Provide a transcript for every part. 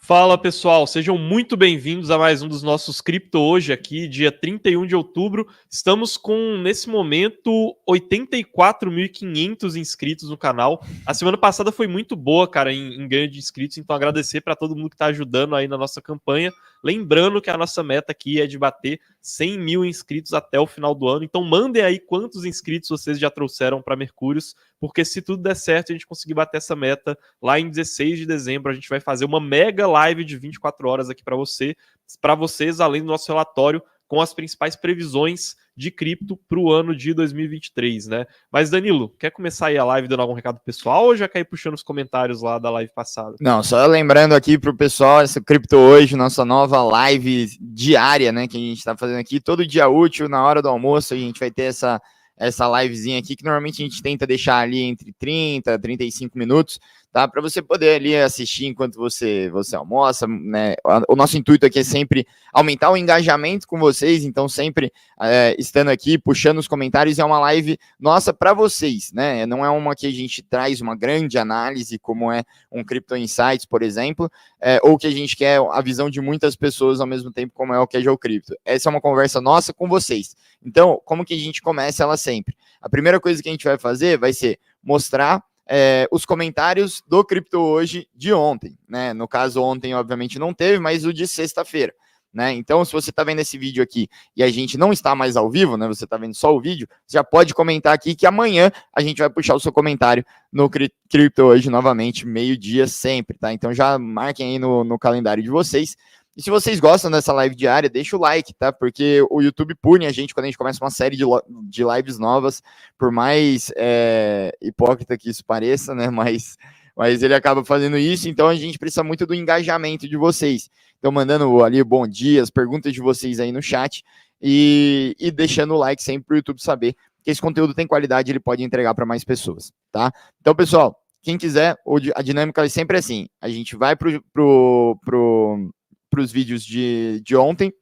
Fala pessoal, sejam muito bem-vindos a mais um dos nossos Cripto Hoje aqui, dia 31 de outubro. Estamos com, nesse momento, 84.500 inscritos no canal. A semana passada foi muito boa, cara, em ganho de inscritos, então agradecer para todo mundo que está ajudando aí na nossa campanha. Lembrando que a nossa meta aqui é de bater 100 mil inscritos até o final do ano, então mandem aí quantos inscritos vocês já trouxeram para Mercúrios, porque se tudo der certo e a gente conseguir bater essa meta, lá em 16 de dezembro a gente vai fazer uma mega live de 24 horas aqui para vocês, além do nosso relatório com as principais previsões de cripto para o ano de 2023, né? Mas Danilo, quer começar aí a live dando algum recado pessoal ou já quer ir puxando os comentários lá da live passada? Não, só lembrando aqui pro pessoal, essa Cripto Hoje, nossa nova live diária, né, que a gente tá fazendo aqui, todo dia útil, na hora do almoço, a gente vai ter essa livezinha aqui, que normalmente a gente tenta deixar ali entre 30 e 35 minutos, tá? Para você poder ali assistir enquanto você almoça, né? O nosso intuito aqui é sempre aumentar o engajamento com vocês, então sempre estando aqui, puxando os comentários, é uma live nossa para vocês, né? Não é uma que a gente traz uma grande análise, como é um Crypto Insights, por exemplo, ou que a gente quer a visão de muitas pessoas ao mesmo tempo, como é o Casual Crypto. Essa é uma conversa nossa com vocês. Então, como que a gente começa ela sempre? A primeira coisa que a gente vai fazer vai ser mostrar os comentários do Cripto Hoje de ontem, né? No caso, ontem, obviamente, não teve, mas o de sexta-feira, né? Então, se você está vendo esse vídeo aqui e a gente não está mais ao vivo, né? Você está vendo só o vídeo, você já pode comentar aqui que amanhã a gente vai puxar o seu comentário no Cripto Hoje novamente, meio-dia sempre, tá? Então já marquem aí no calendário de vocês. E se vocês gostam dessa live diária, deixa o like, tá? Porque o YouTube pune a gente quando a gente começa uma série de lives novas, por mais hipócrita que isso pareça, né? Mas ele acaba fazendo isso, então a gente precisa muito do engajamento de vocês. Então, mandando ali bom dia, as perguntas de vocês aí no chat e deixando o like sempre para o YouTube saber que esse conteúdo tem qualidade, ele pode entregar para mais pessoas, tá? Então, pessoal, quem quiser, a dinâmica é sempre assim, a gente vai para os vídeos de ontem,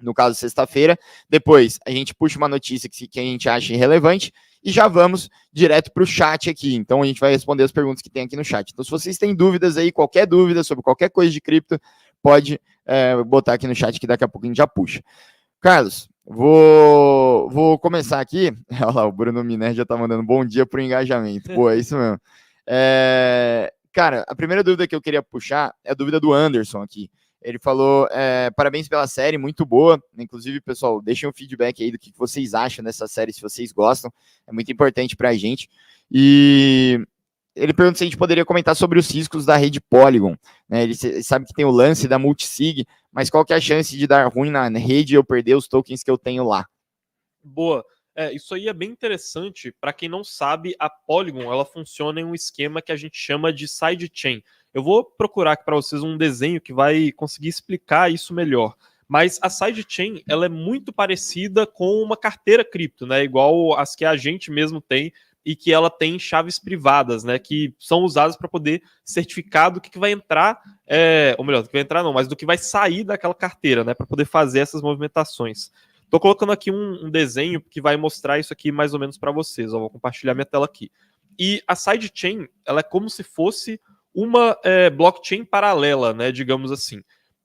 no caso sexta-feira, depois a gente puxa uma notícia que a gente acha relevante e já vamos direto para o chat aqui. Então a gente vai responder as perguntas que tem aqui no chat. Então se vocês têm dúvidas aí, qualquer dúvida sobre qualquer coisa de cripto, pode botar aqui no chat que daqui a pouco a gente já puxa. Carlos, vou começar aqui. Olha lá, o Bruno Miner já tá mandando bom dia pro engajamento. Pô, é isso mesmo. Cara, a primeira dúvida que eu queria puxar é a dúvida do Anderson aqui. Ele falou, parabéns pela série, muito boa. Inclusive, pessoal, deixem um feedback aí do que vocês acham dessa série, se vocês gostam. É muito importante pra gente. E ele pergunta se a gente poderia comentar sobre os riscos da rede Polygon. Né? Ele sabe que tem o lance da multisig, mas qual que é a chance de dar ruim na rede e eu perder os tokens que eu tenho lá? Boa. Isso aí é bem interessante. Para quem não sabe, a Polygon ela funciona em um esquema que a gente chama de sidechain. Eu vou procurar aqui para vocês um desenho que vai conseguir explicar isso melhor. Mas a sidechain ela é muito parecida com uma carteira cripto, né? Igual as que a gente mesmo tem e que ela tem chaves privadas, né? Que são usadas para poder certificar do que vai entrar, ou melhor, do que vai entrar não, mas do que vai sair daquela carteira, né? Para poder fazer essas movimentações. Estou colocando aqui um desenho que vai mostrar isso aqui mais ou menos para vocês. Vou compartilhar minha tela aqui. E a sidechain, ela é como se fosse uma blockchain paralela, né, digamos assim.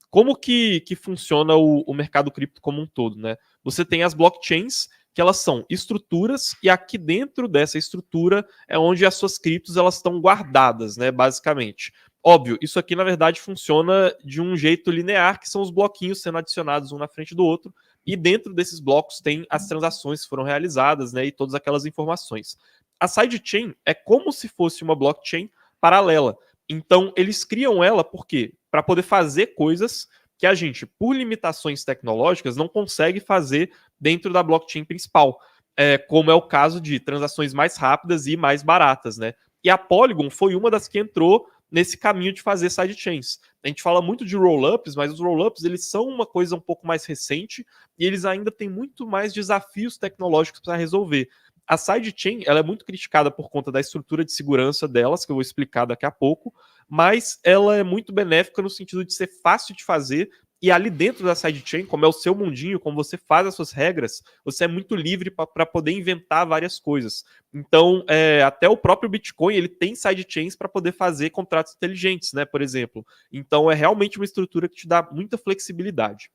Como que funciona o mercado cripto como um todo, né? Você tem as blockchains, que elas são estruturas, e aqui dentro dessa estrutura é onde as suas criptos elas estão guardadas, né, basicamente. Óbvio, isso aqui na verdade funciona de um jeito linear, que são os bloquinhos sendo adicionados um na frente do outro, e dentro desses blocos tem as transações que foram realizadas, né, e todas aquelas informações. A sidechain é como se fosse uma blockchain paralela. Então, eles criam ela por quê? Para poder fazer coisas que a gente, por limitações tecnológicas, não consegue fazer dentro da blockchain principal. Como é o caso de transações mais rápidas e mais baratas, né? E a Polygon foi uma das que entrou nesse caminho de fazer sidechains. A gente fala muito de roll-ups, mas os roll-ups eles são uma coisa um pouco mais recente e eles ainda têm muito mais desafios tecnológicos para resolver. A sidechain ela é muito criticada por conta da estrutura de segurança delas, que eu vou explicar daqui a pouco, mas ela é muito benéfica no sentido de ser fácil de fazer E ali dentro da sidechain, como é o seu mundinho, como você faz as suas regras, você é muito livre para poder inventar várias coisas. Então, até o próprio Bitcoin, ele tem sidechains para poder fazer contratos inteligentes, né, por exemplo. Então, é realmente uma estrutura que te dá muita flexibilidade.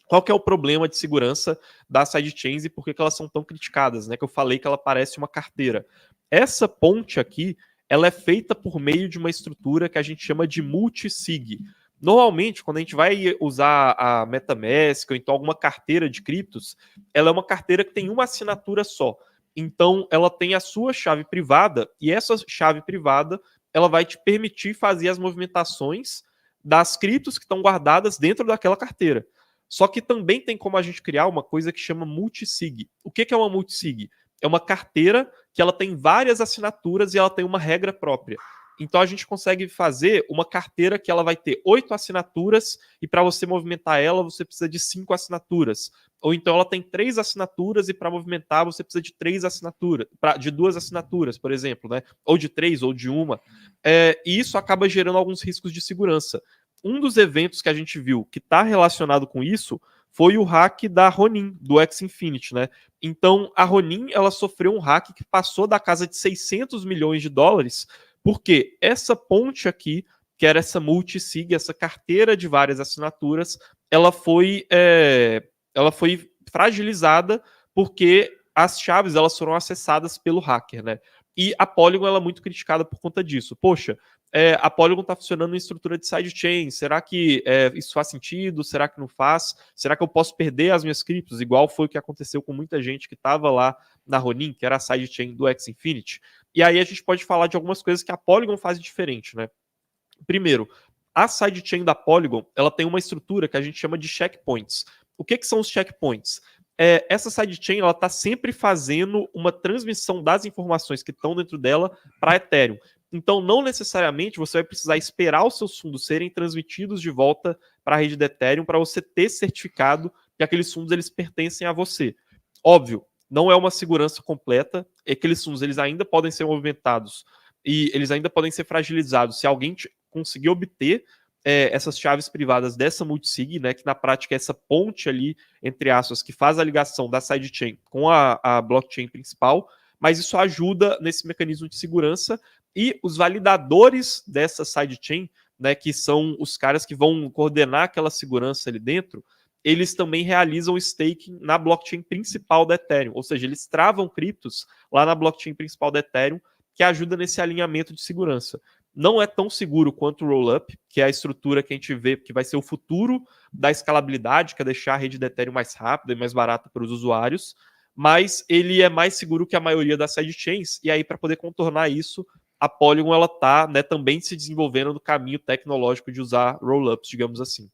Qual que é o problema de segurança das sidechains e por que elas são tão criticadas, né? Que eu falei que ela parece uma carteira. Essa ponte aqui, ela é feita por meio de uma estrutura que a gente chama de multisig. Normalmente, quando a gente vai usar a MetaMask ou então alguma carteira de criptos, ela é uma carteira que tem uma assinatura só. Então, ela tem a sua chave privada e essa chave privada ela vai te permitir fazer as movimentações das criptos que estão guardadas dentro daquela carteira. Só que também tem como a gente criar uma coisa que chama multisig. O que é uma multisig? É uma carteira que ela tem várias assinaturas e ela tem uma regra própria. Então a gente consegue fazer uma carteira que ela vai ter 8 assinaturas e para você movimentar ela você precisa de 5 assinaturas. Ou então ela tem 3 assinaturas e para movimentar você precisa de 3 assinaturas, de 2 assinaturas, por exemplo, né? Ou de 3 ou de uma. E isso acaba gerando alguns riscos de segurança. Um dos eventos que a gente viu que está relacionado com isso foi o hack da Ronin, do X-Infinity, né? Então, a Ronin, ela sofreu um hack que passou da casa de 600 milhões de dólares, porque essa ponte aqui, que era essa multisig, essa carteira de várias assinaturas, ela foi fragilizada porque as chaves elas foram acessadas pelo hacker, né? E a Polygon ela é muito criticada por conta disso. Poxa, a Polygon está funcionando em estrutura de sidechain. Será que isso faz sentido? Será que não faz? Será que eu posso perder as minhas criptos? Igual foi o que aconteceu com muita gente que estava lá na Ronin, que era a sidechain do X-Infinity. E aí a gente pode falar de algumas coisas que a Polygon faz diferente, né? Primeiro, a sidechain da Polygon ela tem uma estrutura que a gente chama de checkpoints. O que são os checkpoints? Essa sidechain ela está sempre fazendo uma transmissão das informações que estão dentro dela para Ethereum. Então, não necessariamente você vai precisar esperar os seus fundos serem transmitidos de volta para a rede de Ethereum para você ter certificado que aqueles fundos eles pertencem a você. Óbvio, não é uma segurança completa, aqueles fundos eles ainda podem ser movimentados e eles ainda podem ser fragilizados se alguém conseguir obter essas chaves privadas dessa multisig, né, que na prática é essa ponte ali, entre aspas, que faz a ligação da sidechain com a blockchain principal, mas isso ajuda nesse mecanismo de segurança e os validadores dessa sidechain, né, que são os caras que vão coordenar aquela segurança ali dentro, eles também realizam staking na blockchain principal da Ethereum, ou seja, eles travam criptos lá na blockchain principal da Ethereum, que ajuda nesse alinhamento de segurança. Não é tão seguro quanto o Rollup, que é a estrutura que a gente vê que vai ser o futuro da escalabilidade, que é deixar a rede de Ethereum mais rápida e mais barata para os usuários, mas ele é mais seguro que a maioria das sidechains, e aí para poder contornar isso, a Polygon ela está, né, também se desenvolvendo no caminho tecnológico de usar Rollups, digamos assim.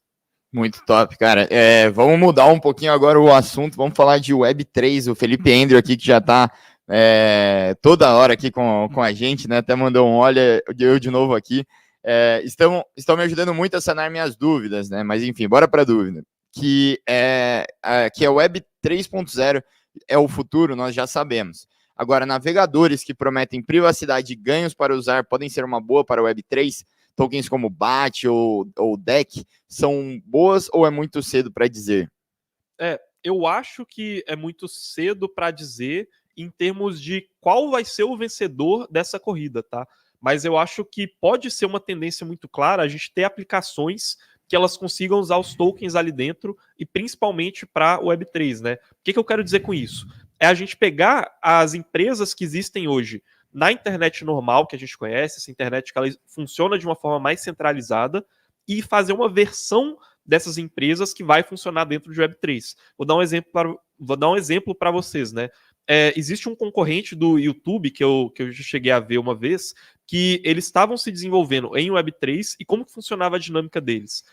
Muito top, cara. Vamos mudar um pouquinho agora o assunto, vamos falar de Web3, o Felipe Andrew aqui que já está toda hora aqui com a gente, né? Até mandou um olha, eu de novo aqui. Estão me ajudando muito a sanar minhas dúvidas, né? Mas enfim, bora para a dúvida. Que a Web 3.0 é o futuro, nós já sabemos. Agora, navegadores que prometem privacidade e ganhos para usar podem ser uma boa para a Web 3? Tokens como BAT ou DEC são boas ou é muito cedo para dizer? Eu acho que é muito cedo para dizer em termos de qual vai ser o vencedor dessa corrida, tá? Mas eu acho que pode ser uma tendência muito clara a gente ter aplicações que elas consigam usar os tokens ali dentro e principalmente para o Web3, né? O que eu quero dizer com isso? É a gente pegar as empresas que existem hoje na internet normal, que a gente conhece, essa internet que ela funciona de uma forma mais centralizada, e fazer uma versão dessas empresas que vai funcionar dentro de Web3. Vou dar um exemplo para vocês, né? Existe um concorrente do YouTube que eu já cheguei a ver uma vez, que eles estavam se desenvolvendo em Web3 e como que funcionava a dinâmica deles.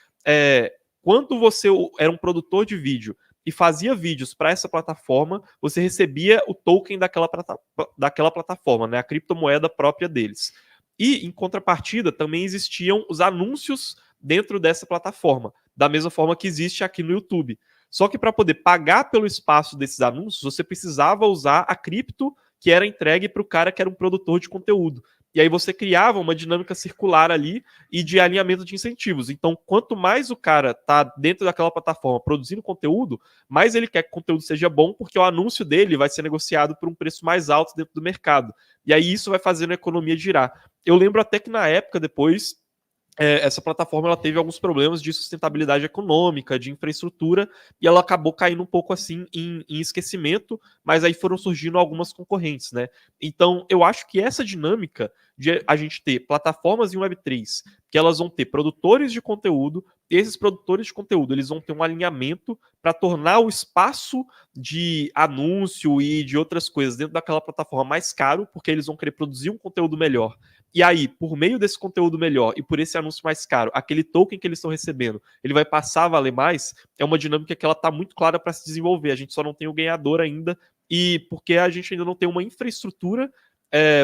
Quando você era um produtor de vídeo e fazia vídeos para essa plataforma, você recebia o token daquela plataforma, né, a criptomoeda própria deles. E, em contrapartida, também existiam os anúncios dentro dessa plataforma, da mesma forma que existe aqui no YouTube. Só que para poder pagar pelo espaço desses anúncios, você precisava usar a cripto que era entregue para o cara que era um produtor de conteúdo. e aí você criava uma dinâmica circular ali e de alinhamento de incentivos. Então, quanto mais o cara tá dentro daquela plataforma produzindo conteúdo, mais ele quer que o conteúdo seja bom, porque o anúncio dele vai ser negociado por um preço mais alto dentro do mercado. E aí isso vai fazendo a economia girar. Eu lembro até que na época, depois, essa plataforma ela teve alguns problemas de sustentabilidade econômica, de infraestrutura, e ela acabou caindo um pouco assim em esquecimento, mas aí foram surgindo algumas concorrentes, né? Então, eu acho que essa dinâmica de a gente ter plataformas em Web3, que elas vão ter produtores de conteúdo, e esses produtores de conteúdo, eles vão ter um alinhamento para tornar o espaço de anúncio e de outras coisas dentro daquela plataforma mais caro, porque eles vão querer produzir um conteúdo melhor. E aí, por meio desse conteúdo melhor e por esse anúncio mais caro, aquele token que eles estão recebendo, ele vai passar a valer mais, é uma dinâmica que ela está muito clara para se desenvolver. A gente só não tem o ganhador ainda, e porque a gente ainda não tem uma infraestrutura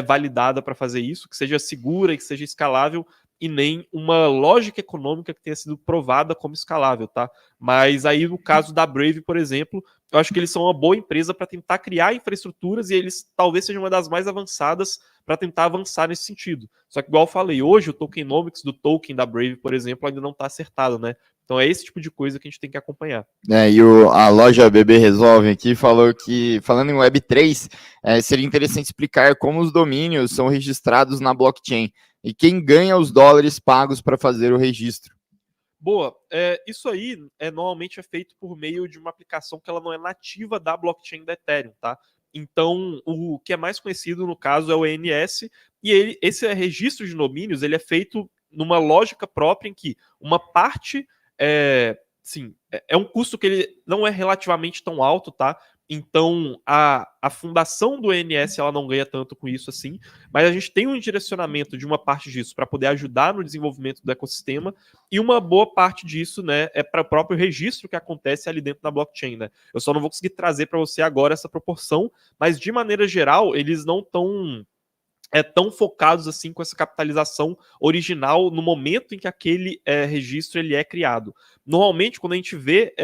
validada para fazer isso, que seja segura e que seja escalável, e nem uma lógica econômica que tenha sido provada como escalável, tá? Mas aí, no caso da Brave, por exemplo, eu acho que eles são uma boa empresa para tentar criar infraestruturas e eles talvez sejam uma das mais avançadas para tentar avançar nesse sentido. Só que, igual eu falei, hoje o tokenomics do token da Brave, por exemplo, ainda não está acertado, né? Então é esse tipo de coisa que a gente tem que acompanhar. E a loja BB Resolve aqui falou que, falando em Web3, seria interessante explicar como os domínios são registrados na blockchain e quem ganha os dólares pagos para fazer o registro. Boa, isso aí normalmente é feito por meio de uma aplicação que ela não é nativa da blockchain da Ethereum, tá? Então, o que é mais conhecido no caso é o ENS, e esse registro de domínios ele é feito numa lógica própria em que uma parte é um custo que ele não é relativamente tão alto, tá? Então, a fundação do ENS ela não ganha tanto com isso assim, mas a gente tem um direcionamento de uma parte disso para poder ajudar no desenvolvimento do ecossistema, e uma boa parte disso, né, é para o próprio registro que acontece ali dentro da blockchain, né? Eu só não vou conseguir trazer para você agora essa proporção, mas de maneira geral, eles não estão tão focados assim com essa capitalização original no momento em que aquele registro ele é criado. Normalmente, quando a gente vê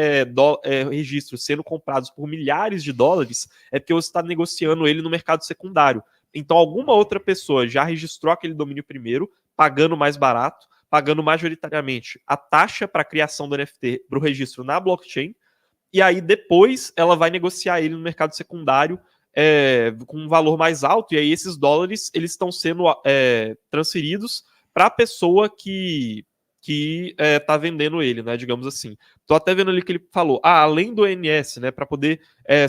registros sendo comprados por milhares de dólares, é porque você está negociando ele no mercado secundário. Então, alguma outra pessoa já registrou aquele domínio primeiro, pagando mais barato, pagando majoritariamente a taxa para a criação do NFT para o registro na blockchain, e aí depois ela vai negociar ele no mercado secundário com um valor mais alto, e aí esses dólares eles estão sendo transferidos para a pessoa que tá vendendo ele, né, digamos assim. Tô até vendo ali que ele falou, além do ENS, né, para poder,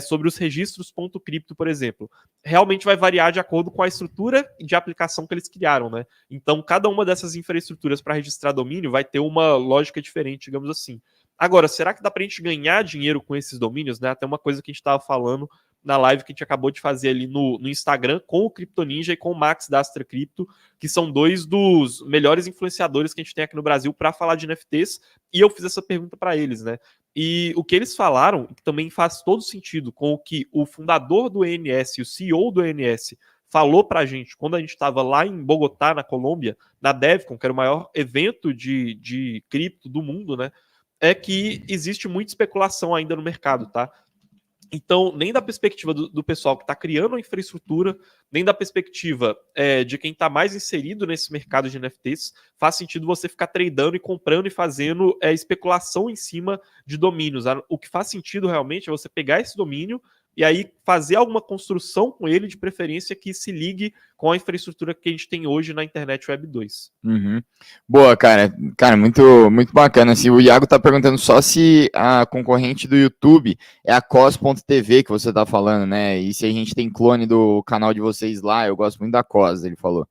sobre os registros .cripto, por exemplo, realmente vai variar de acordo com a estrutura de aplicação que eles criaram, né. Então, cada uma dessas infraestruturas para registrar domínio vai ter uma lógica diferente, digamos assim. Agora, será que dá para a gente ganhar dinheiro com esses domínios, né? Até uma coisa que a gente estava falando na live que a gente acabou de fazer ali no Instagram com o Kryptoninja e com o Max da Astra Crypto, que são dois dos melhores influenciadores que a gente tem aqui no Brasil para falar de NFTs, e eu fiz essa pergunta para eles, né? E o que eles falaram, que também faz todo sentido com o que o fundador do ENS e o CEO do ENS falou para a gente quando a gente estava lá em Bogotá, na Colômbia, na DevCon, que era o maior evento de cripto do mundo, né? É que existe muita especulação ainda no mercado, tá? Então, nem da perspectiva do pessoal que está criando a infraestrutura, nem da perspectiva de quem está mais inserido nesse mercado de NFTs, faz sentido você ficar tradando e comprando e fazendo especulação em cima de domínios. O que faz sentido realmente é você pegar esse domínio e aí fazer alguma construção com ele, de preferência que se ligue com a infraestrutura que a gente tem hoje na internet Web 2. Uhum. Boa, cara, muito, muito bacana. Assim, o Iago tá perguntando só se a concorrente do YouTube é a Cos.tv que você tá falando, né? E se a gente tem clone do canal de vocês lá, eu gosto muito da Cos, ele falou.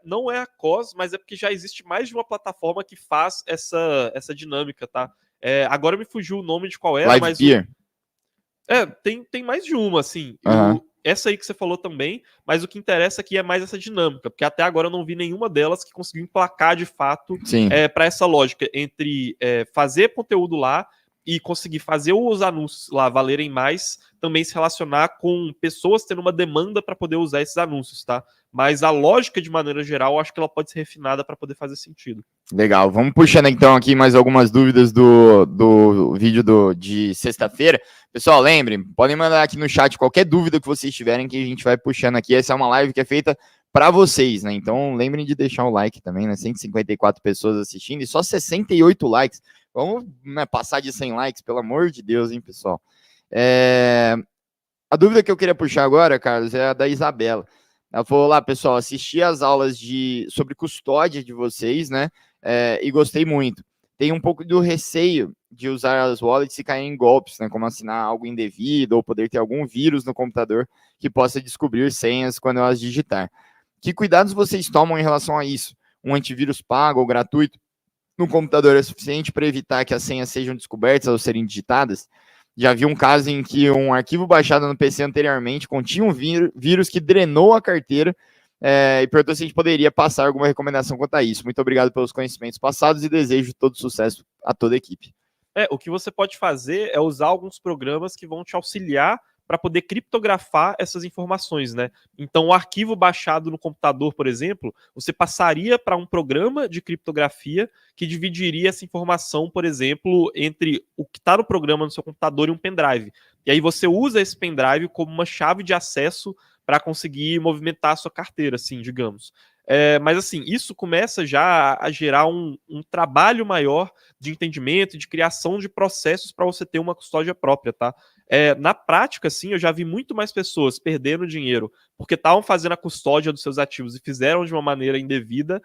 Não é a Cos, mas é porque já existe mais de uma plataforma que faz essa dinâmica, tá? Agora me fugiu o nome de qual era, Live mas... Peer. Tem mais de uma, assim. Uhum. Essa aí que você falou também, mas o que interessa aqui é mais essa dinâmica, porque até agora eu não vi nenhuma delas que conseguiu emplacar de fato para essa lógica entre fazer conteúdo lá e conseguir fazer os anúncios lá valerem mais, também se relacionar com pessoas tendo uma demanda para poder usar esses anúncios, tá? Mas a lógica, de maneira geral, eu acho que ela pode ser refinada para poder fazer sentido. Legal, vamos puxando então aqui mais algumas dúvidas do vídeo de sexta-feira. Pessoal, lembrem, podem mandar aqui no chat qualquer dúvida que vocês tiverem que a gente vai puxando aqui. Essa é uma live que é feita para vocês, né? Então lembrem de deixar o like também, né? 154 pessoas assistindo e só 68 likes. Vamos, né, passar de 100 likes, pelo amor de Deus, hein, pessoal? A dúvida que eu queria puxar agora, Carlos, é a da Isabela. Ela falou lá, pessoal, assisti as aulas sobre custódia de vocês, né? E gostei muito. Tem um pouco do receio de usar as wallets e cair em golpes, né? Como assinar algo indevido ou poder ter algum vírus no computador que possa descobrir senhas quando eu as digitar. Que cuidados vocês tomam em relação a isso? Um antivírus pago ou gratuito no computador é suficiente para evitar que as senhas sejam descobertas ao serem digitadas? Já vi um caso em que um arquivo baixado no PC anteriormente continha um vírus que drenou a carteira e perguntou se a gente poderia passar alguma recomendação quanto a isso. Muito obrigado pelos conhecimentos passados e desejo todo sucesso a toda a equipe. O que você pode fazer é usar alguns programas que vão te auxiliar para poder criptografar essas informações, né? Então, o arquivo baixado no computador, por exemplo, você passaria para um programa de criptografia que dividiria essa informação, por exemplo, entre o que está no programa no seu computador e um pendrive. E aí você usa esse pendrive como uma chave de acesso para conseguir movimentar a sua carteira, assim, digamos. Mas assim, isso começa já a gerar um trabalho maior de entendimento e de criação de processos para você ter uma custódia própria, tá? Na prática, assim, eu já vi muito mais pessoas perdendo dinheiro porque estavam fazendo a custódia dos seus ativos e fizeram de uma maneira indevida,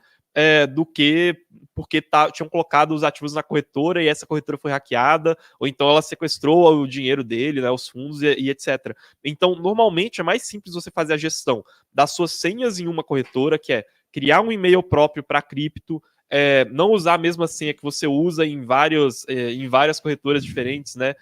do que porque tinham colocado os ativos na corretora e essa corretora foi hackeada, ou então ela sequestrou o dinheiro dele, né, os fundos e etc. Então, normalmente é mais simples você fazer a gestão das suas senhas em uma corretora, que é criar um e-mail próprio para cripto, não usar a mesma senha que você usa em várias corretoras diferentes, né?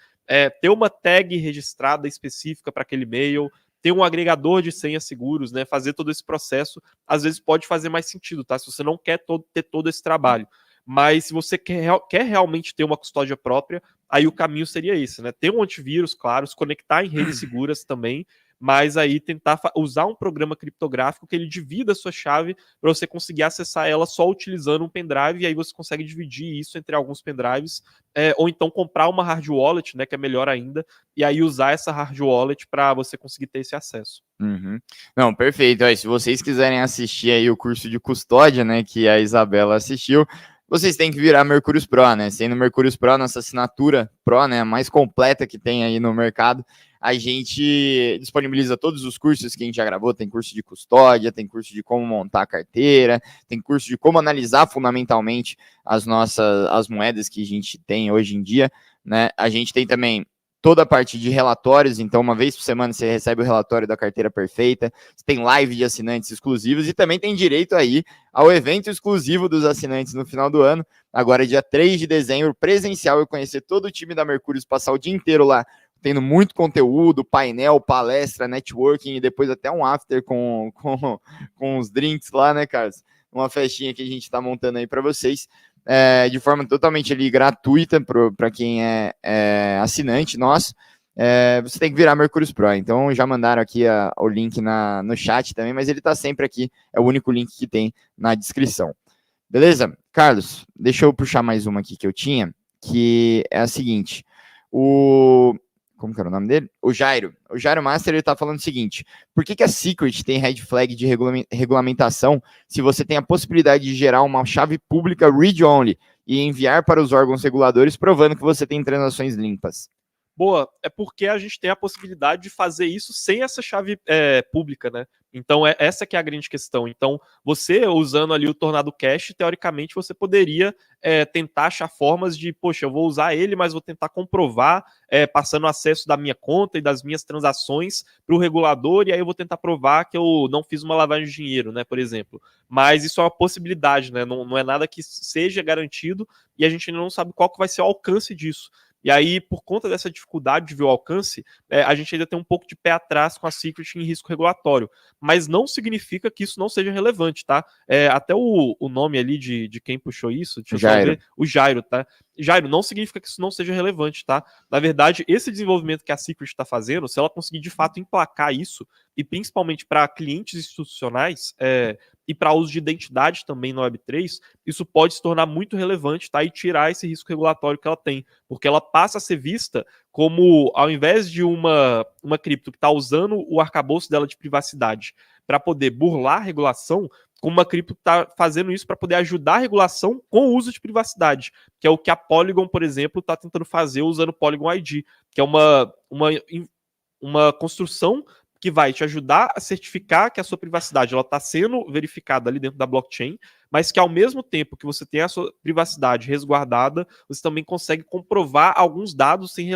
Ter uma tag registrada específica para aquele e-mail, ter um agregador de senhas seguros, né? Fazer todo esse processo, às vezes pode fazer mais sentido, tá? Se você não quer ter todo esse trabalho. Mas se você quer realmente ter uma custódia própria, aí o caminho seria esse, né? Ter um antivírus, claro, se conectar em redes seguras também, mas aí tentar usar um programa criptográfico que ele divida a sua chave para você conseguir acessar ela só utilizando um pendrive, e aí você consegue dividir isso entre alguns pendrives, ou então comprar uma hard wallet, né, que é melhor ainda, e aí usar essa hard wallet para você conseguir ter esse acesso. Uhum. Não, perfeito. Se vocês quiserem assistir aí o curso de custódia, né, que a Isabela assistiu, vocês têm que virar Mercúrios Pro, né? Sendo Mercúrios Pro, nossa assinatura Pro, né, a mais completa que tem aí no mercado, a gente disponibiliza todos os cursos que a gente já gravou. Tem curso de custódia, tem curso de como montar a carteira, tem curso de como analisar fundamentalmente as moedas que a gente tem hoje em dia, né? A gente tem também toda a parte de relatórios, então uma vez por semana você recebe o relatório da carteira perfeita, você tem live de assinantes exclusivos e também tem direito aí ao evento exclusivo dos assinantes no final do ano, agora dia 3 de dezembro, presencial, eu conhecer todo o time da Mercúrios, passar o dia inteiro lá, tendo muito conteúdo, painel, palestra, networking e depois até um after com os drinks lá, né, Carlos? Uma festinha que a gente está montando aí para vocês. De forma totalmente ali gratuita para quem é assinante nosso. Você tem que virar Mercúrios Pro. Então já mandaram aqui o link no chat também, mas ele está sempre aqui, é o único link que tem na descrição. Beleza? Carlos, deixa eu puxar mais uma aqui que eu tinha, que é a seguinte. Como que era o nome dele? O Jairo Master, ele tá falando o seguinte: por que a Secret tem red flag de regulamentação se você tem a possibilidade de gerar uma chave pública read-only e enviar para os órgãos reguladores provando que você tem transações limpas? Boa, é porque a gente tem a possibilidade de fazer isso sem essa chave pública, né? Então, essa que é a grande questão. Então, você usando ali o Tornado Cash, teoricamente, você poderia tentar achar formas de, poxa, eu vou usar ele, mas vou tentar comprovar, passando o acesso da minha conta e das minhas transações para o regulador, e aí eu vou tentar provar que eu não fiz uma lavagem de dinheiro, né, por exemplo. Mas isso é uma possibilidade, né? Não é nada que seja garantido, e a gente ainda não sabe qual que vai ser o alcance disso. E aí, por conta dessa dificuldade de ver o alcance, a gente ainda tem um pouco de pé atrás com a Secret em risco regulatório. Mas não significa que isso não seja relevante, tá? Até o nome ali de quem puxou isso, deixa eu só ver, o Jairo, tá? Jairo, não significa que isso não seja relevante, tá? Na verdade, esse desenvolvimento que a Secret está fazendo, se ela conseguir de fato emplacar isso, e principalmente para clientes institucionais, e para uso de identidade também na Web3, isso pode se tornar muito relevante, tá? E tirar esse risco regulatório que ela tem, porque ela passa a ser vista como, ao invés de uma cripto que está usando o arcabouço dela de privacidade para poder burlar a regulação, como a cripto está fazendo isso para poder ajudar a regulação com o uso de privacidade, que é o que a Polygon, por exemplo, está tentando fazer usando o Polygon ID, que é uma construção que vai te ajudar a certificar que a sua privacidade está sendo verificada ali dentro da blockchain, mas que ao mesmo tempo que você tem a sua privacidade resguardada, você também consegue comprovar alguns dados sem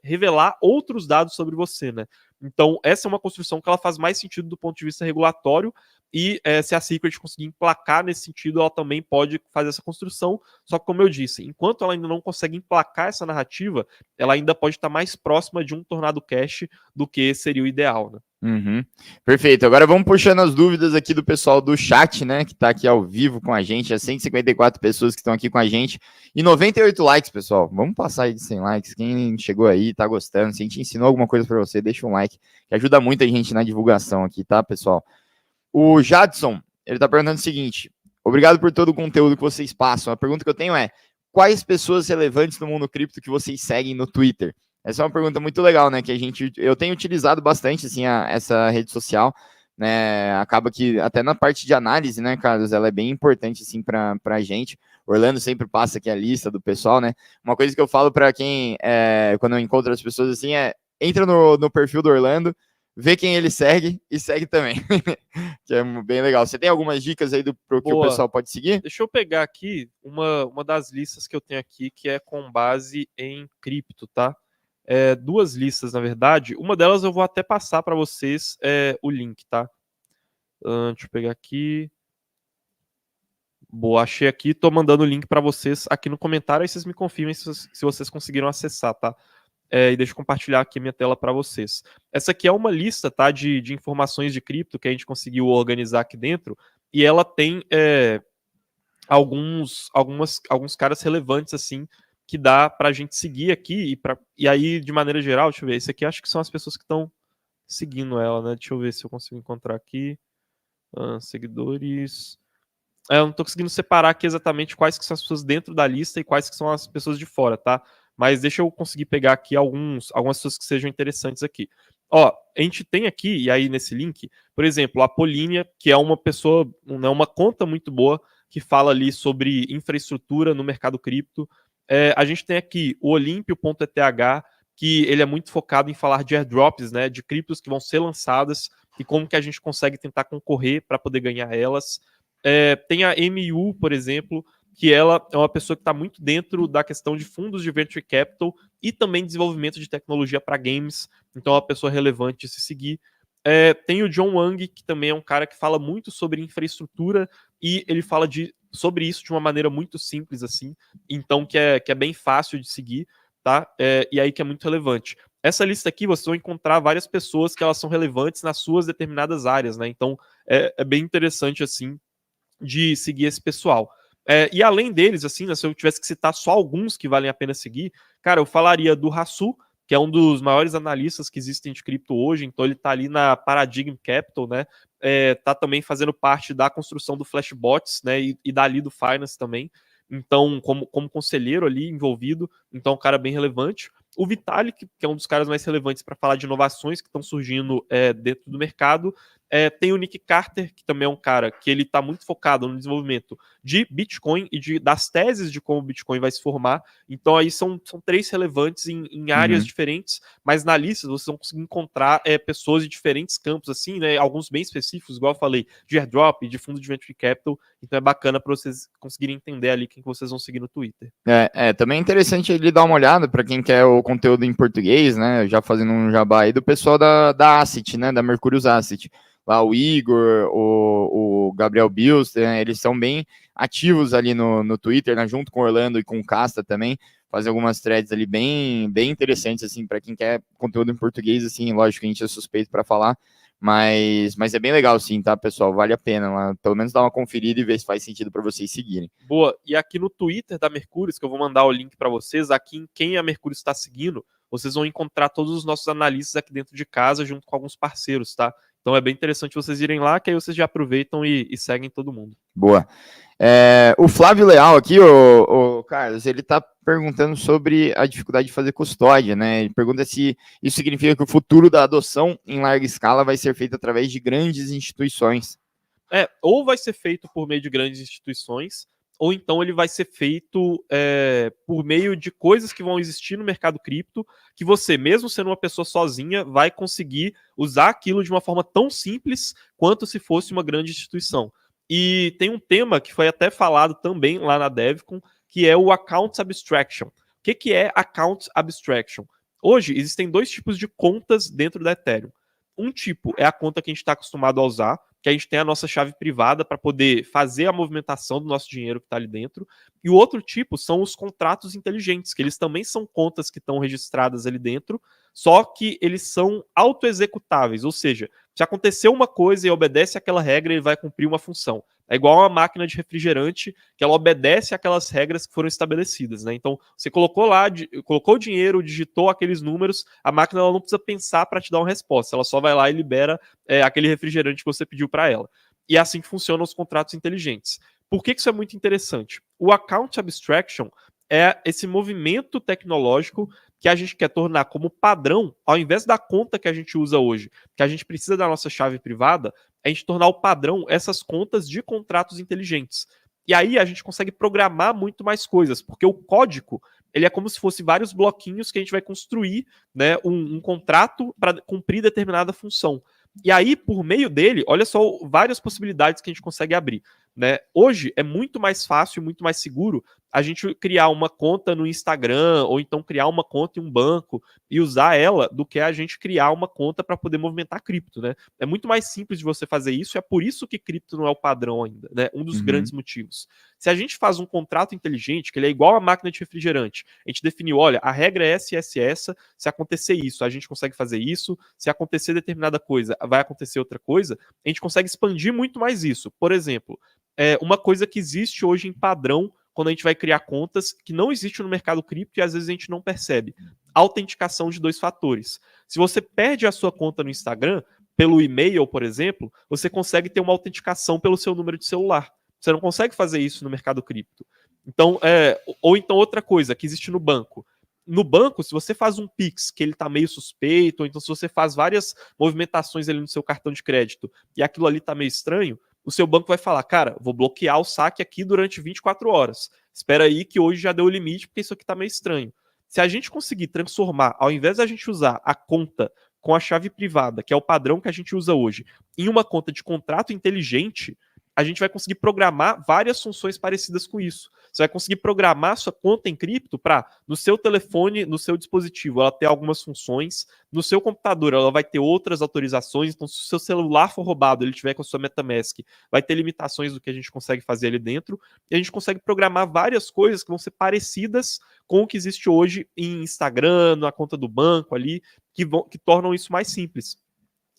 revelar outros dados sobre você, né? Então, essa é uma construção que ela faz mais sentido do ponto de vista regulatório, e se a Secret conseguir emplacar nesse sentido, ela também pode fazer essa construção. Só que, como eu disse, enquanto ela ainda não consegue emplacar essa narrativa, ela ainda pode estar mais próxima de um Tornado Cash do que seria o ideal, né? Uhum. Perfeito. Agora vamos puxando as dúvidas aqui do pessoal do chat, né? Que tá aqui ao vivo com a gente. 154 pessoas que estão aqui com a gente. E 98 likes, pessoal. Vamos passar aí de 100 likes. Quem chegou aí, tá gostando. Se a gente ensinou alguma coisa para você, deixa um like, que ajuda muito a gente na divulgação aqui, tá, pessoal? O Jadson, ele tá perguntando o seguinte: obrigado por todo o conteúdo que vocês passam. A pergunta que eu tenho é: quais pessoas relevantes no mundo cripto que vocês seguem no Twitter? Essa é uma pergunta muito legal, né? Que eu tenho utilizado bastante, assim, essa rede social, né? Acaba que até na parte de análise, né, Carlos, ela é bem importante, assim, pra gente. O Orlando sempre passa aqui a lista do pessoal, né? Uma coisa que eu falo para quem, quando eu encontro as pessoas, assim, entra no perfil do Orlando, vê quem ele segue e segue também. Que é bem legal. Você tem algumas dicas aí pro que o pessoal pode seguir? Deixa eu pegar aqui uma das listas que eu tenho aqui, que é com base em cripto, tá? Duas listas, na verdade. Uma delas eu vou até passar para vocês o link, tá? Deixa eu pegar aqui. Boa, achei aqui. Tô mandando o link para vocês aqui no comentário. Aí vocês me confirmem se vocês conseguiram acessar, tá? E deixa eu compartilhar aqui minha tela para vocês. Essa aqui é uma lista, tá, de informações de cripto que a gente conseguiu organizar aqui dentro. E ela tem alguns caras relevantes, assim, que dá pra gente seguir aqui. E aí, de maneira geral, deixa eu ver. Esse aqui acho que são as pessoas que estão seguindo ela, né? Deixa eu ver se eu consigo encontrar aqui. Seguidores. Eu não tô conseguindo separar aqui exatamente quais que são as pessoas dentro da lista e quais que são as pessoas de fora, tá? Mas deixa eu conseguir pegar aqui algumas pessoas que sejam interessantes aqui. Ó, a gente tem aqui, e aí nesse link, por exemplo, a Polínia, que é uma pessoa, né, uma conta muito boa, que fala ali sobre infraestrutura no mercado cripto. A gente tem aqui o Olympio.eth, que ele é muito focado em falar de airdrops, né, de criptos que vão ser lançadas e como que a gente consegue tentar concorrer para poder ganhar elas. Tem a MU, por exemplo, que ela é uma pessoa que está muito dentro da questão de fundos de venture capital e também desenvolvimento de tecnologia para games, então é uma pessoa relevante de se seguir. Tem o John Wang, que também é um cara que fala muito sobre infraestrutura e ele fala sobre isso de uma maneira muito simples, assim, então que é bem fácil de seguir, tá? E aí que é muito relevante. Essa lista aqui, vocês vão encontrar várias pessoas que elas são relevantes nas suas determinadas áreas, né? Então é bem interessante, assim, de seguir esse pessoal. E além deles, assim, né, se eu tivesse que citar só alguns que valem a pena seguir, cara, eu falaria do Hasu, que é um dos maiores analistas que existem de cripto hoje, então ele tá ali na Paradigm Capital, né? Tá também fazendo parte da construção do Flashbots, né? E da Lido Finance também. Então, como conselheiro ali envolvido, então é um cara bem relevante. O Vitalik, que é um dos caras mais relevantes para falar de inovações que estão surgindo dentro do mercado. Tem o Nick Carter, que também é um cara que ele está muito focado no desenvolvimento de Bitcoin e das teses de como o Bitcoin vai se formar. Então aí são três relevantes em áreas diferentes, mas na lista vocês vão conseguir encontrar pessoas de diferentes campos, assim, né? Alguns bem específicos, igual eu falei, de airdrop, de fundo de venture capital. Então é bacana para vocês conseguirem entender ali quem que vocês vão seguir no Twitter. Também é interessante ele dar uma olhada para quem quer o conteúdo em português, né? Já fazendo um jabá aí do pessoal da Asset, né? Da Mercurius Asset. Lá o Igor, o Gabriel Bills, né, eles são bem ativos ali no Twitter, né, junto com o Orlando e com o Casta também, fazem algumas threads ali bem interessantes, assim, para quem quer conteúdo em português, assim, lógico que a gente é suspeito para falar, mas é bem legal, sim, tá, pessoal, vale a pena, lá, pelo menos dar uma conferida e ver se faz sentido para vocês seguirem. Boa, e aqui no Twitter da Mercurius, que eu vou mandar o link para vocês, aqui em quem a Mercurius está seguindo, vocês vão encontrar todos os nossos analistas aqui dentro de casa, junto com alguns parceiros, tá? Então é bem interessante vocês irem lá, que aí vocês já aproveitam e seguem todo mundo. Boa. O Flávio Leal aqui, o Carlos, ele está perguntando sobre a dificuldade de fazer custódia, né? Ele pergunta se isso significa que o futuro da adoção em larga escala vai ser feito através de grandes instituições. Ou vai ser feito por meio de grandes instituições, ou então ele vai ser feito por meio de coisas que vão existir no mercado cripto, que você, mesmo sendo uma pessoa sozinha, vai conseguir usar aquilo de uma forma tão simples quanto se fosse uma grande instituição. E tem um tema que foi até falado também lá na DevCon, que é o Account Abstraction. O que é Account Abstraction? Hoje, existem dois tipos de contas dentro da Ethereum. Um tipo é a conta que a gente está acostumado a usar, que a gente tem a nossa chave privada para poder fazer a movimentação do nosso dinheiro que está ali dentro. E o outro tipo são os contratos inteligentes, que eles também são contas que estão registradas ali dentro, só que eles são autoexecutáveis, ou seja, se acontecer uma coisa e obedece àquela regra, ele vai cumprir uma função. É igual uma máquina de refrigerante, que ela obedece àquelas regras que foram estabelecidas, né? Então, você colocou lá, colocou o dinheiro, digitou aqueles números, a máquina ela não precisa pensar para te dar uma resposta, ela só vai lá e libera aquele refrigerante que você pediu para ela. E é assim que funcionam os contratos inteligentes. Por que isso é muito interessante? O Account Abstraction é esse movimento tecnológico que a gente quer tornar como padrão, ao invés da conta que a gente usa hoje, que a gente precisa da nossa chave privada, a gente tornar o padrão essas contas de contratos inteligentes. E aí a gente consegue programar muito mais coisas, porque o código ele é como se fosse vários bloquinhos que a gente vai construir, né, um contrato para cumprir determinada função. E aí, por meio dele, olha só várias possibilidades que a gente consegue abrir. Né? Hoje é muito mais fácil, muito mais seguro a gente criar uma conta no Instagram ou então criar uma conta em um banco e usar ela do que a gente criar uma conta para poder movimentar cripto, né? É muito mais simples de você fazer isso, é por isso que cripto não é o padrão ainda, né? Um dos grandes motivos. Se a gente faz um contrato inteligente, que ele é igual a máquina de refrigerante, a gente definiu, olha, a regra é essa, se acontecer isso, a gente consegue fazer isso, se acontecer determinada coisa, vai acontecer outra coisa, a gente consegue expandir muito mais isso. Por exemplo, uma coisa que existe hoje em padrão quando a gente vai criar contas que não existe no mercado cripto e às vezes a gente não percebe. Autenticação de 2 fatores. Se você perde a sua conta no Instagram, pelo e-mail, por exemplo, você consegue ter uma autenticação pelo seu número de celular. Você não consegue fazer isso no mercado cripto. Então, ou então outra coisa que existe no banco. No banco, se você faz um Pix que ele está meio suspeito, ou então se você faz várias movimentações ali no seu cartão de crédito e aquilo ali está meio estranho, o seu banco vai falar, cara, vou bloquear o saque aqui durante 24 horas. Espera aí que hoje já deu o limite, porque isso aqui tá meio estranho. Se a gente conseguir transformar, ao invés da gente usar a conta com a chave privada, que é o padrão que a gente usa hoje, em uma conta de contrato inteligente, a gente vai conseguir programar várias funções parecidas com isso. Você vai conseguir programar sua conta em cripto para, no seu telefone, no seu dispositivo, ela ter algumas funções, no seu computador ela vai ter outras autorizações, então se o seu celular for roubado, ele tiver com a sua MetaMask, vai ter limitações do que a gente consegue fazer ali dentro, e a gente consegue programar várias coisas que vão ser parecidas com o que existe hoje em Instagram, na conta do banco ali, que tornam isso mais simples.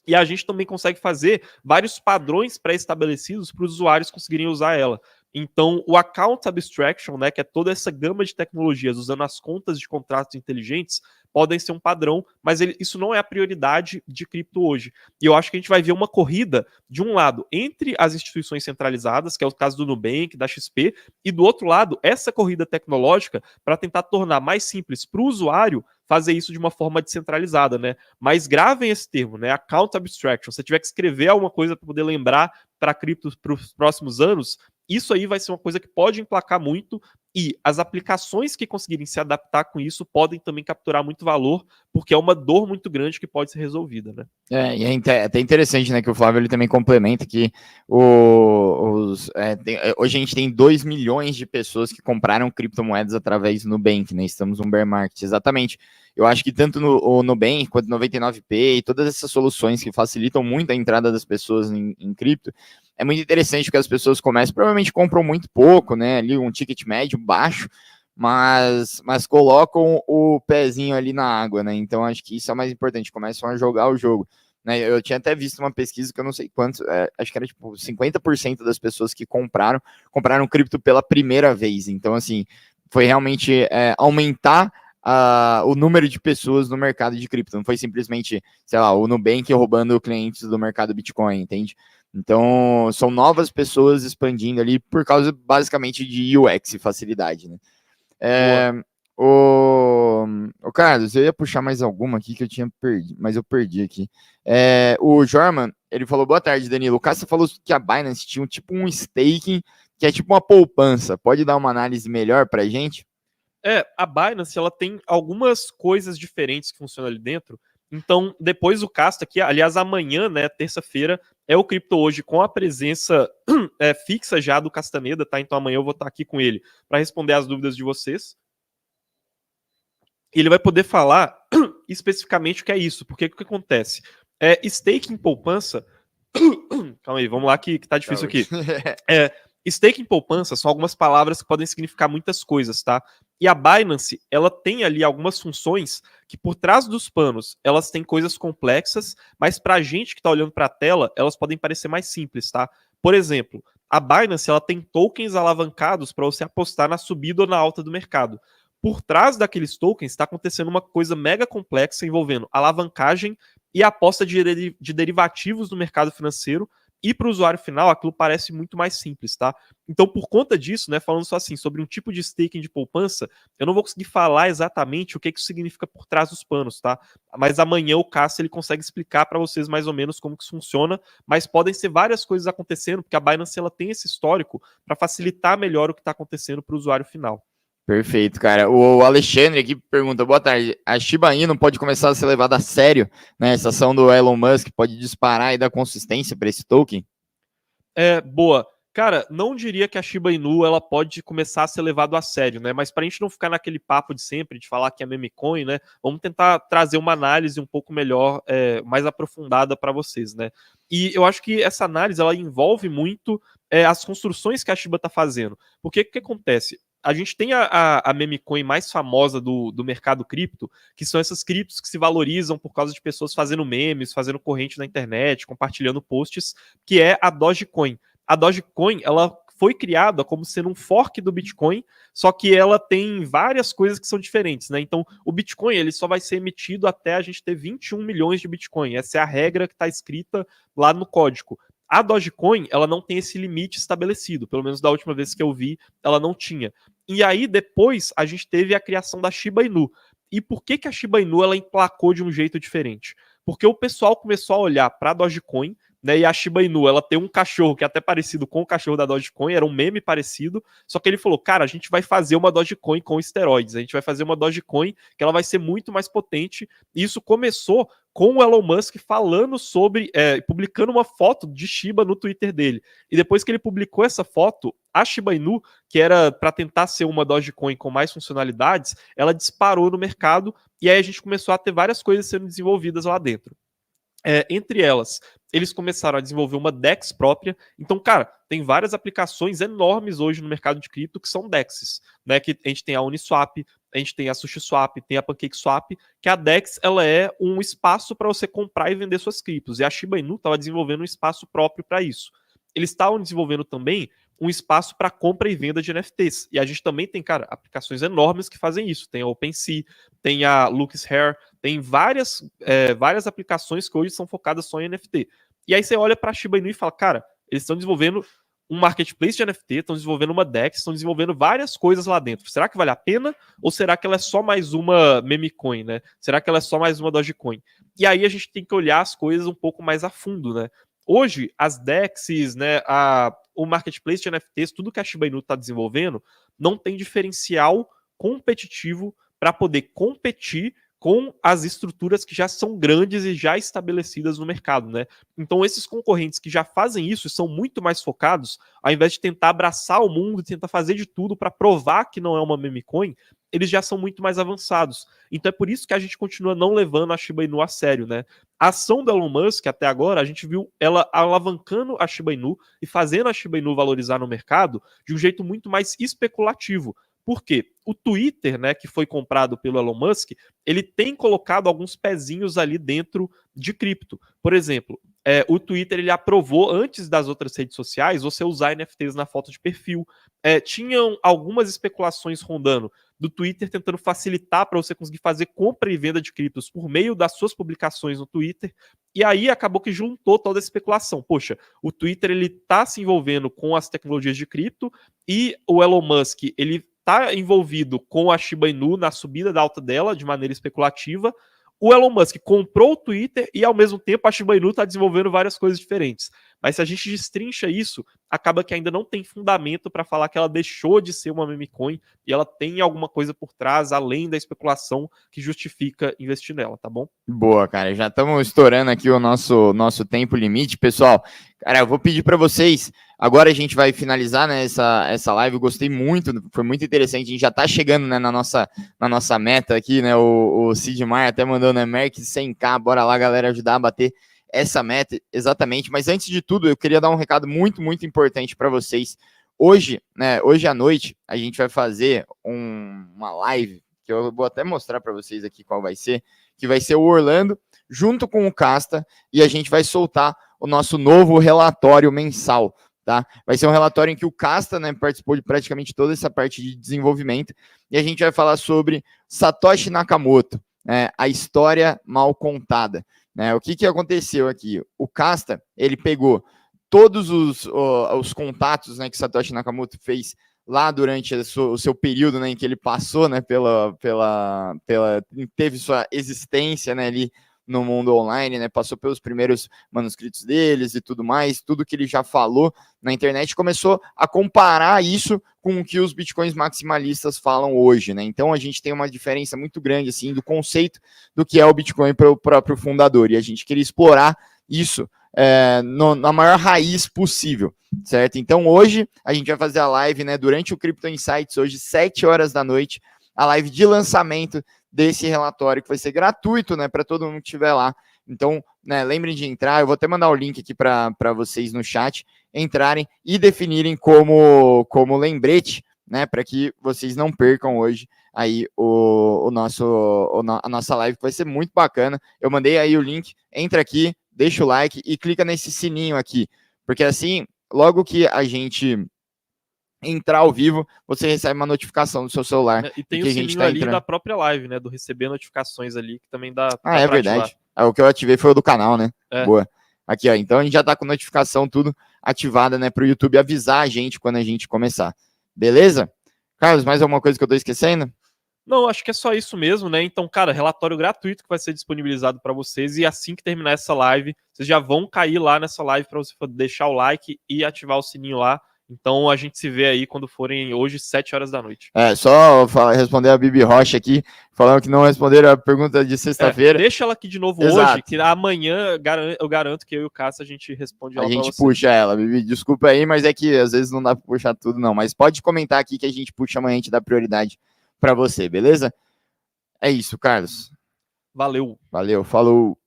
E a gente também consegue fazer vários padrões pré-estabelecidos para os usuários conseguirem usar ela. Então, o Account Abstraction, né, que é toda essa gama de tecnologias usando as contas de contratos inteligentes, podem ser um padrão, mas isso não é a prioridade de cripto hoje. E eu acho que a gente vai ver uma corrida, de um lado, entre as instituições centralizadas, que é o caso do Nubank, da XP, e do outro lado, essa corrida tecnológica para tentar tornar mais simples para o usuário fazer isso de uma forma descentralizada, né? Mas gravem esse termo, né? Account Abstraction. Se você tiver que escrever alguma coisa para poder lembrar para criptos para os próximos anos, isso aí vai ser uma coisa que pode emplacar muito e as aplicações que conseguirem se adaptar com isso podem também capturar muito valor, porque é uma dor muito grande que pode ser resolvida, né? E é até interessante, né, que o Flávio ele também complementa que hoje a gente tem 2 milhões de pessoas que compraram criptomoedas através do Nubank, né? Estamos num bear market, exatamente. Eu acho que tanto o Nubank quanto o 99P e todas essas soluções que facilitam muito a entrada das pessoas em cripto, é muito interessante porque as pessoas começam, provavelmente compram muito pouco, né? Ali um ticket médio baixo, mas colocam o pezinho ali na água, né? Então acho que isso é o mais importante, começam a jogar o jogo. Né? Eu tinha até visto uma pesquisa que eu não sei quantos, acho que era tipo 50% das pessoas que compraram cripto pela primeira vez. Então, assim, foi realmente aumentar o número de pessoas no mercado de cripto. Não foi simplesmente, sei lá, o Nubank roubando clientes do mercado Bitcoin, entende? Então, são novas pessoas expandindo ali por causa, basicamente, de UX e facilidade, né? O Carlos, eu ia puxar mais alguma aqui que eu tinha perdido, mas eu perdi aqui. O Jorman, ele falou, boa tarde, Danilo. O Cássio falou que a Binance tinha tipo um staking, que é tipo uma poupança. Pode dar uma análise melhor pra gente? A Binance, ela tem algumas coisas diferentes que funcionam ali dentro. Então, depois o Casta aqui, aliás, amanhã, né, terça-feira, é o Cripto Hoje com a presença fixa já do Castaneda, tá? Então amanhã eu vou estar aqui com ele para responder as dúvidas de vocês. E ele vai poder falar especificamente o que é isso, porque o que acontece? Staking poupança. Calma aí, vamos lá que tá difícil aqui. Staking poupança são algumas palavras que podem significar muitas coisas, tá? E a Binance, ela tem ali algumas funções que por trás dos panos, elas têm coisas complexas, mas pra gente que tá olhando pra tela, elas podem parecer mais simples, tá? Por exemplo, a Binance, ela tem tokens alavancados para você apostar na subida ou na alta do mercado. Por trás daqueles tokens está acontecendo uma coisa mega complexa envolvendo alavancagem e aposta de derivativos no mercado financeiro. E para o usuário final, aquilo parece muito mais simples, tá? Então, por conta disso, né, falando só assim, sobre um tipo de staking de poupança, eu não vou conseguir falar exatamente o que isso significa por trás dos panos, tá? Mas amanhã o Cássio, ele consegue explicar para vocês mais ou menos como que isso funciona, mas podem ser várias coisas acontecendo, porque a Binance, ela tem esse histórico para facilitar melhor o que está acontecendo para o usuário final. Perfeito, cara. O Alexandre aqui pergunta, boa tarde, a Shiba Inu pode começar a ser levada a sério, né? Essa ação do Elon Musk pode disparar e dar consistência para esse token? Boa. Cara, não diria que a Shiba Inu ela pode começar a ser levado a sério, né? Mas para a gente não ficar naquele papo de sempre, de falar que é meme coin, né? Vamos tentar trazer uma análise um pouco melhor, mais aprofundada para vocês, né? E eu acho que essa análise ela envolve muito as construções que a Shiba está fazendo. Porque o que acontece? A gente tem a meme coin mais famosa do mercado cripto, que são essas criptos que se valorizam por causa de pessoas fazendo memes, fazendo corrente na internet, compartilhando posts, que é a Dogecoin. A Dogecoin, ela foi criada como sendo um fork do Bitcoin, só que ela tem várias coisas que são diferentes, né? Então, o Bitcoin, ele só vai ser emitido até a gente ter 21 milhões de Bitcoin. Essa é a regra que está escrita lá no código. A Dogecoin, ela não tem esse limite estabelecido, pelo menos da última vez que eu vi, ela não tinha. E aí, depois, a gente teve a criação da Shiba Inu. E por que a Shiba Inu ela emplacou de um jeito diferente? Porque o pessoal começou a olhar para a Dogecoin, né? E a Shiba Inu, ela tem um cachorro que é até parecido com o cachorro da Dogecoin, era um meme parecido, só que ele falou, cara, a gente vai fazer uma Dogecoin com esteroides, a gente vai fazer uma Dogecoin que ela vai ser muito mais potente, e isso começou com o Elon Musk falando sobre, publicando uma foto de Shiba no Twitter dele. E depois que ele publicou essa foto, a Shiba Inu, que era para tentar ser uma Dogecoin com mais funcionalidades, ela disparou no mercado, e aí a gente começou a ter várias coisas sendo desenvolvidas lá dentro. Entre elas, eles começaram a desenvolver uma DEX própria. Então, cara, tem várias aplicações enormes hoje no mercado de cripto que são DEXs, né? Que a gente tem a Uniswap, a gente tem a SushiSwap, tem a PancakeSwap, que a DEX ela é um espaço para você comprar e vender suas criptos. E a Shiba Inu estava desenvolvendo um espaço próprio para isso. Eles estavam desenvolvendo também um espaço para compra e venda de NFTs. E a gente também tem, cara, aplicações enormes que fazem isso. Tem a OpenSea, tem a LuxHair, tem várias aplicações que hoje são focadas só em NFT. E aí você olha para a Shiba Inu e fala, cara, eles estão desenvolvendo um marketplace de NFT, estão desenvolvendo uma DEX, estão desenvolvendo várias coisas lá dentro. Será que vale a pena? Ou será que ela é só mais uma meme coin, né? Será que ela é só mais uma Dogecoin? E aí a gente tem que olhar as coisas um pouco mais a fundo, né? Hoje, as DEXs, né, o marketplace de NFTs, tudo que a Shiba Inu está desenvolvendo, não tem diferencial competitivo para poder competir com as estruturas que já são grandes e já estabelecidas no mercado, né? Então, esses concorrentes que já fazem isso são muito mais focados, ao invés de tentar abraçar o mundo e tentar fazer de tudo para provar que não é uma meme coin, eles já são muito mais avançados. Então, é por isso que a gente continua não levando a Shiba Inu a sério, né? A ação do Elon Musk, até agora, a gente viu ela alavancando a Shiba Inu e fazendo a Shiba Inu valorizar no mercado de um jeito muito mais especulativo. Por quê? O Twitter, né, que foi comprado pelo Elon Musk, ele tem colocado alguns pezinhos ali dentro de cripto. Por exemplo, o Twitter ele aprovou, antes das outras redes sociais, você usar NFTs na foto de perfil. Tinham algumas especulações rondando do Twitter tentando facilitar para você conseguir fazer compra e venda de criptos por meio das suas publicações no Twitter. E aí acabou que juntou toda a especulação. Poxa, o Twitter ele está se envolvendo com as tecnologias de cripto e o Elon Musk ele tá envolvido com a Shiba Inu na subida da alta dela de maneira especulativa. O Elon Musk comprou o Twitter e, ao mesmo tempo, a Shiba Inu está desenvolvendo várias coisas diferentes. Mas se a gente destrincha isso, acaba que ainda não tem fundamento para falar que ela deixou de ser uma meme coin e ela tem alguma coisa por trás, além da especulação, que justifica investir nela, tá bom? Boa, cara. Já estamos estourando aqui o nosso tempo limite, pessoal. Cara, eu vou pedir para vocês. Agora a gente vai finalizar, né, essa live. Eu gostei muito, foi muito interessante. A gente já está chegando, né, na nossa meta aqui, né? O Sid Maier até mandou, né, Merck 100k. Bora lá, galera, ajudar a bater essa meta, exatamente. Mas antes de tudo, eu queria dar um recado muito, muito importante para vocês. Hoje, né, hoje à noite, a gente vai fazer uma live, que eu vou até mostrar para vocês aqui qual vai ser, que vai ser o Orlando, junto com o Casta, e a gente vai soltar o nosso novo relatório mensal, tá? Vai ser um relatório em que o Casta, né, participou de praticamente toda essa parte de desenvolvimento, e a gente vai falar sobre Satoshi Nakamoto, né, a história mal contada. Né? O que aconteceu aqui? O Casta, ele pegou todos os contatos, né, que Satoshi Nakamoto fez lá durante o seu período, né, em que ele passou, né, teve sua existência, né, ali no mundo online, né, passou pelos primeiros manuscritos deles e tudo mais, tudo que ele já falou na internet, começou a comparar isso com o que os bitcoins maximalistas falam hoje, né? Então a gente tem uma diferença muito grande, assim, do conceito do que é o Bitcoin para o próprio fundador, e a gente queria explorar isso na maior raiz possível, certo? Então hoje a gente vai fazer a live, né, durante o Crypto Insights, hoje 7 horas da noite, a live de lançamento desse relatório, que vai ser gratuito, né, para todo mundo que estiver lá. Então, né, lembrem de entrar, eu vou até mandar o link aqui para vocês no chat, entrarem e definirem como lembrete, né, para que vocês não percam hoje aí a nossa live, que vai ser muito bacana. Eu mandei aí o link, entra aqui, deixa o like e clica nesse sininho aqui, porque assim, logo que a gente entrar ao vivo, você recebe uma notificação do seu celular. E tem o sininho ali da própria live, né, do receber notificações ali, que também dá é verdade. O que eu ativei foi o do canal, né? Boa. Aqui, ó, então a gente já tá com notificação tudo ativada, né, pro YouTube avisar a gente quando a gente começar. Beleza? Carlos, mais alguma coisa que eu tô esquecendo? Não, acho que é só isso mesmo, né? Então, cara, relatório gratuito que vai ser disponibilizado para vocês, e assim que terminar essa live, vocês já vão cair lá nessa live para você deixar o like e ativar o sininho lá. Então a gente se vê aí quando forem hoje 7 horas da noite. Só responder a Bibi Rocha aqui, falando que não responderam a pergunta de sexta-feira. Deixa ela aqui de novo hoje, que amanhã eu garanto que eu e o Cássio a gente responde ela. A gente puxa ela, Bibi, desculpa aí, mas é que às vezes não dá para puxar tudo não, mas pode comentar aqui que a gente puxa amanhã, a gente dá prioridade para você, beleza? É isso, Carlos. Valeu. Valeu, falou.